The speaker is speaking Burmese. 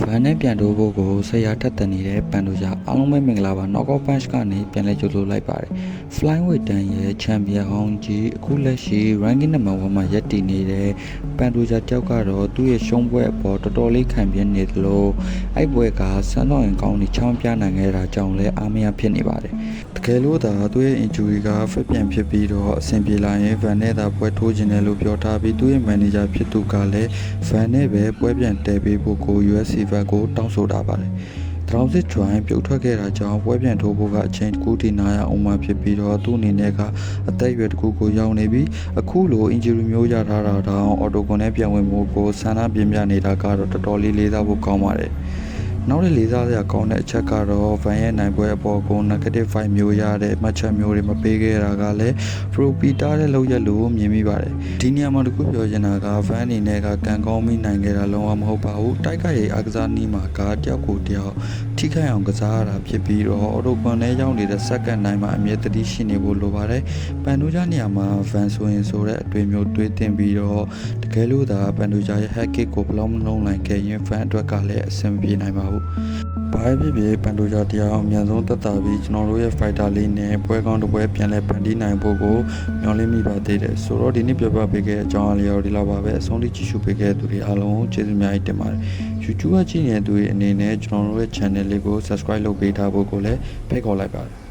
van နဲ့ပြန်တိုးဖို့ကိုဆရာထက်တန်နေတဲ့ပန်တို့ကြောင့်အားလုံးပဲမင်္ဂလာပါ knockout punch ကနေပြန်လဲကြိုဆိုလိုက်ပါတယ် flyweight တန်းရဲ့ချန်ပီယံဟောင်းကြီးအခုလက်ရှိ ranking number 1မှာရပ်တည်နေတဲ့ပန်တို့ကြောင့်တယောက်ကတော့သူ့ရဲ့ရှုံးပွဲအပေါ်တော်တော်လေးခံပြင်းနေသလိုအဲ့ပွဲကစမ်းတော့ရင်ကောင်းနေချောင်းပြနိုင်ခဲ့တာကြောင့်လည်းအားမရဖြစ်နေပါတယ်တကယ်လို့သာသူ့ရဲ့ injury က fit ပြန်ဖြစ်ပြီးတော့အဆင်ပြေလာရင် van နဲ့သာပွဲထိုးခြင်းတယ်လို့ပြောထားပြီးသူ့ရဲ့ manager ဖြစ်သူကလည်း van နဲ့ပဲပွဲပြန်တည်ပေးဖို့ကို UFC ဘက်ကိုတောင်းဆိုတာပါတယ်။တရောင်စစ်ကျွိုင်းပြုတ်ထွက်ခဲ့တာကြောင့်ပွဲပြန်ထိုးဖို့ကအချိန်တစ်ခုထိနားရအောင်မှဖြစ်ပြီးတော့သူ့အနေနဲ့ကအသက်အရွယ်တစ်ခုကိုရောက်နေပြီးအခုလို injury မျိုးရထားတာတောင်အော်တိုကွန်နဲ့ပြန်ဝင်ဖို့ကိုဆန္ဒပြင်းပြနေတာကတော့တော်တော်လေးလေးစားဖို့ကောင်းပါတယ်။နောက်တစ်လေးစားစရာကောင်းတဲ့အချက်ကတော့ van ရဲ့နိုင်ပွဲအပေါ်ကို negative vibe မျိုးရတဲ့မှတ်ချက်မျိုးတွေမပေးခဲ့တာကလည်း pro peter တဲ့လောက်ရလို့မြင်မိပါတယ်ဒီနေရာမှာတခုပြောချင်တာက van အနေနဲ့ကကန်ကောင်းမိနိုင်ခဲ့တာလုံးဝမဟုတ်ပါဘူးတိုက်ကရဲ့အားကစားနည်းမှာကတယောက်ကိုတယောက်ထိခိုက်အောင်ကစားရတာဖြစ်ပြီးတော့အော်တိုကွန်နဲ့ရောက်နေတဲ့ second နိုင်မှာအမြဲတမ်းရှိနေဖို့လိုပါတယ်ပန်တိုဂျာနေရာမှာ van ဆိုရင်ဆိုတဲ့အတွေ့မျိုးတွေးတင်ပြီးတော့တကယ်လို့သာပန်တိုဂျာရဲ့ head kick ကိုဘလောက်မလုံးနိုင်ခဲ့ရင် van အတွက်ကလည်းအဆင်မပြေနိုင်ပါဘူးဘာဖြစ်ဖြစ်ပန်တိုဂျာတရားအမြန်ဆုံးတက်တာပြီးကျွန်တော်တို့ရဲ့ fighter လေးနဲ့ပွဲကောင်းတစ်ပွဲပြန်လဲဖန်တီးနိုင်ဖို့ကိုမျှော်လင့်မိပါသေးတယ်ဆိုတော့ဒီနေ့ပြပပေးခဲ့တဲ့အကြောင်းအရာတွေဒီလောက်ပါပဲအဆုံးထိကြည့်ရှုပေးခဲ့တဲ့သူတွေအားလုံးကျေးဇူးများတင်ပါတယ် YouTube ကကြည့်နေတဲ့သူတွေအနေနဲ့ကျွန်တော်တို့ရဲ့ channel လေးကို subscribe လုပ်ပေးထားဖို့ကိုလည်းဖိတ်ခေါ်လိုက်ပါတယ်